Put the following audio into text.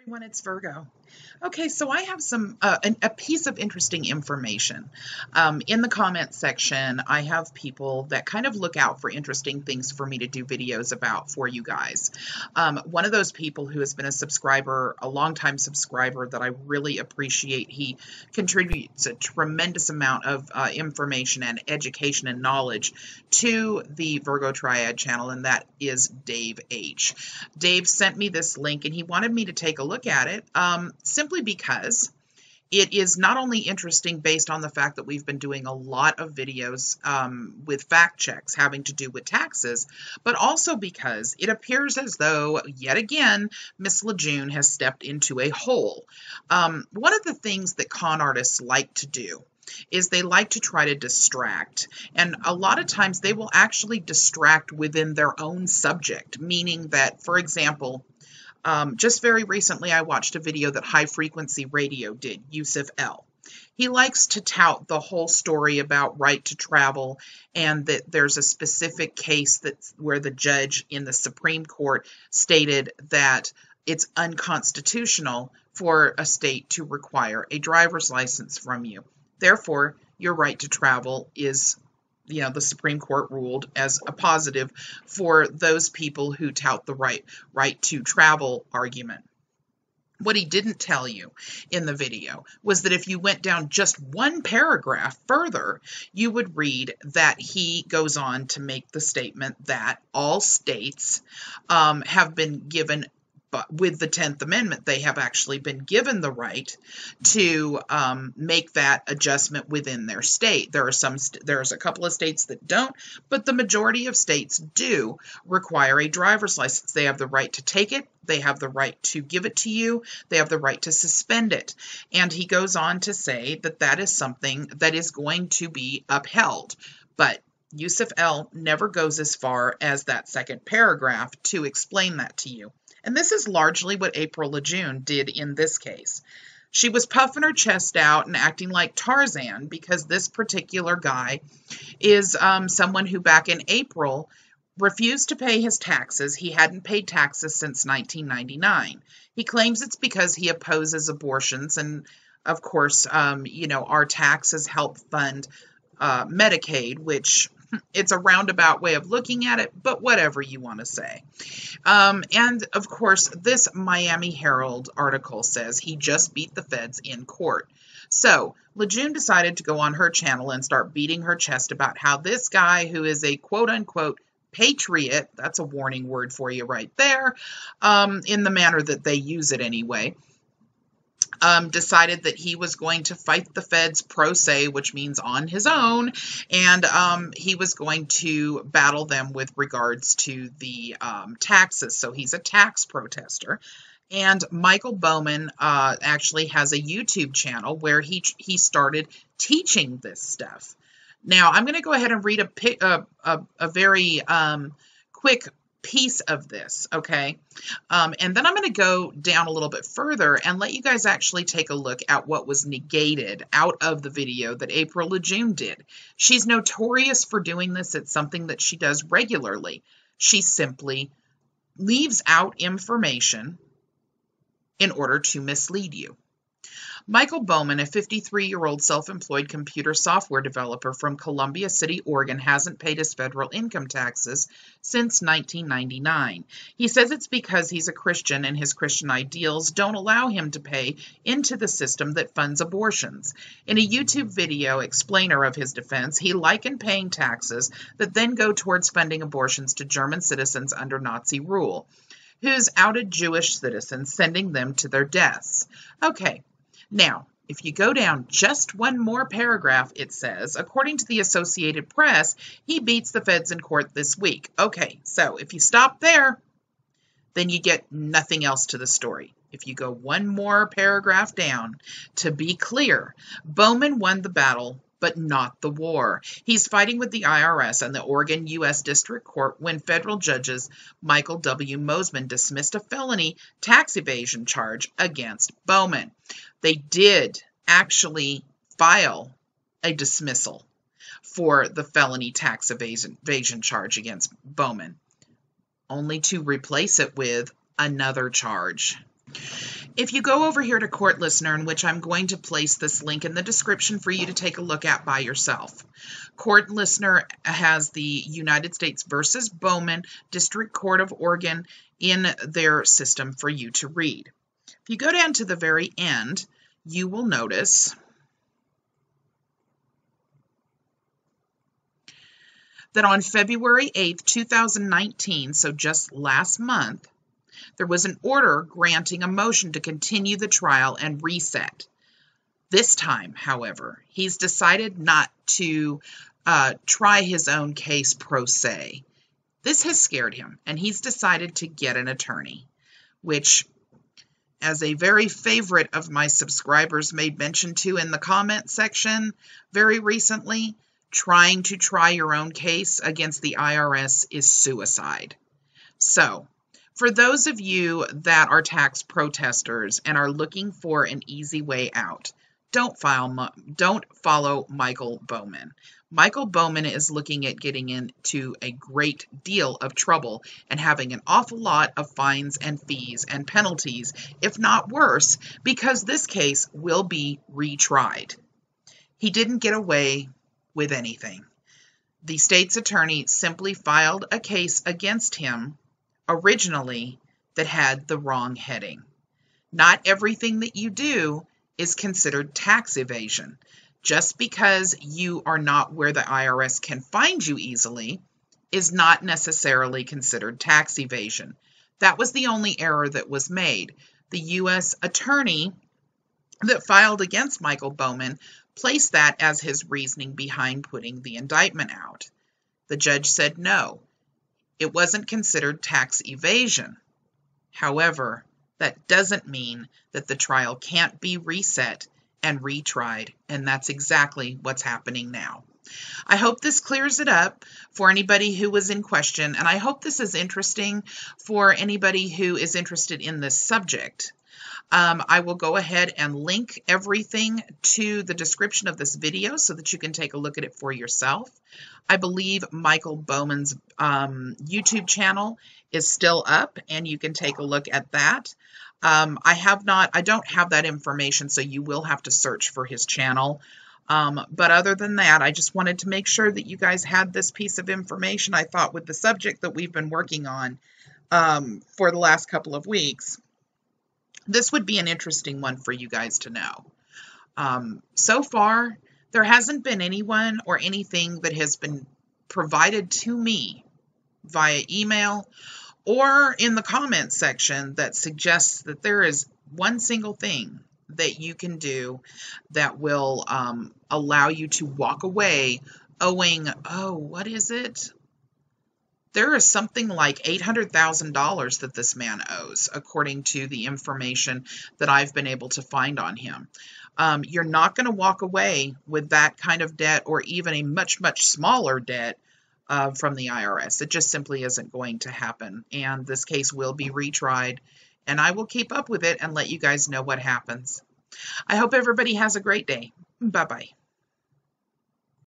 Everyone, it's Virgo. Okay, so I have a piece of interesting information. In the comment section, I have people that kind of look out for interesting things for me to do videos about for you guys. One of those people who has been a subscriber, a longtime subscriber that I really appreciate, he contributes a tremendous amount of information and education and knowledge to the Virgo Triad channel, and that is Dave H. Dave sent me this link, and he wanted me to take a look at it, simply because it is not only interesting based on the fact that we've been doing a lot of videos with fact checks having to do with taxes, but also because it appears as though, yet again, Miss Lejeune has stepped into a hole. One of the things that con artists like to do is they like to try to distract. And a lot of times they will actually distract within their own subject, meaning that, for example, just very recently, I watched a video that High Frequency Radio did, Yusuf L. He likes to tout the whole story about right to travel, and that there's a specific case where the judge in the Supreme Court stated that it's unconstitutional for a state to require a driver's license from you. Therefore, your right to travel is, the Supreme Court ruled as a positive for those people who tout the right to travel argument. What he didn't tell you in the video was that if you went down just one paragraph further, you would read that he goes on to make the statement that all states have been given, but with the 10th Amendment, they have actually been given the right to make that adjustment within their state. There's a couple of states that don't, but the majority of states do require a driver's license. They have the right to take it. They have the right to give it to you. They have the right to suspend it. And he goes on to say that that is something that is going to be upheld. But Yusuf L. never goes as far as that second paragraph to explain that to you. And this is largely what April Lejeune did in this case. She was puffing her chest out and acting like Tarzan because this particular guy is someone who back in April refused to pay his taxes. He hadn't paid taxes since 1999. He claims it's because he opposes abortions. And of course, our taxes help fund Medicaid, which it's a roundabout way of looking at it, but whatever you want to say. And of course, this Miami Herald article says he just beat the feds in court. So Lejeune decided to go on her channel and start beating her chest about how this guy, who is a quote unquote patriot, that's a warning word for you right there, in the manner that they use it anyway, decided that he was going to fight the feds pro se, which means on his own, and he was going to battle them with regards to the taxes. So he's a tax protester. And Michael Bowman actually has a YouTube channel where he started teaching this stuff. Now, I'm going to go ahead and read a very quick piece of this, okay? And then I'm going to go down a little bit further and let you guys actually take a look at what was negated out of the video that April Lejeune did. She's notorious for doing this. It's something that she does regularly. She simply leaves out information in order to mislead you. Michael Bowman, a 53-year-old self-employed computer software developer from Columbia City, Oregon, hasn't paid his federal income taxes since 1999. He says it's because he's a Christian and his Christian ideals don't allow him to pay into the system that funds abortions. In a YouTube video explainer of his defense, he likened paying taxes that then go towards funding abortions to German citizens under Nazi rule, whose outed Jewish citizens sending them to their deaths. Okay. Now, if you go down just one more paragraph, it says, according to the Associated Press, he beats the feds in court this week. Okay, so if you stop there, then you get nothing else to the story. If you go one more paragraph down, to be clear, Bowman won the battle, but not the war. He's fighting with the IRS and the Oregon U.S. District Court when federal judges Michael W. Mosman dismissed a felony tax evasion charge against Bowman. They did actually file a dismissal for the felony tax evasion charge against Bowman, only to replace it with another charge. If you go over here to Court Listener, in which I'm going to place this link in the description for you to take a look at by yourself. Court Listener has the United States versus Bowman District Court of Oregon in their system for you to read. If you go down to the very end, you will notice that on February 8th, 2019, so just last month, there was an order granting a motion to continue the trial and reset. This time, however, he's decided not to try his own case pro se. This has scared him, and he's decided to get an attorney, which, as a very favorite of my subscribers made mention to in the comment section very recently, trying to try your own case against the IRS is suicide. So, for those of you that are tax protesters and are looking for an easy way out, don't follow Michael Bowman. Michael Bowman is looking at getting into a great deal of trouble and having an awful lot of fines and fees and penalties, if not worse, because this case will be retried. He didn't get away with anything. The state's attorney simply filed a case against him originally that had the wrong heading. Not everything that you do is considered tax evasion. Just because you are not where the IRS can find you easily is not necessarily considered tax evasion. That was the only error that was made. The U.S. attorney that filed against Michael Bowman placed that as his reasoning behind putting the indictment out. The judge said no, it wasn't considered tax evasion. However, that doesn't mean that the trial can't be reset and retried, and that's exactly what's happening now. I hope this clears it up for anybody who was in question, and I hope this is interesting for anybody who is interested in this subject. I will go ahead and link everything to the description of this video so that you can take a look at it for yourself. I believe Michael Bowman's YouTube channel is still up, and you can take a look at that. I don't have that information, so you will have to search for his channel. But other than that, I just wanted to make sure that you guys had this piece of information. I thought with the subject that we've been working on for the last couple of weeks, this would be an interesting one for you guys to know. So far, there hasn't been anyone or anything that has been provided to me via email or in the comments section that suggests that there is one single thing that you can do that will allow you to walk away owing, what is it? There is something like $800,000 that this man owes, according to the information that I've been able to find on him. You're not going to walk away with that kind of debt or even a much, much smaller debt from the IRS. It just simply isn't going to happen. And this case will be retried, and I will keep up with it and let you guys know what happens. I hope everybody has a great day. Bye-bye.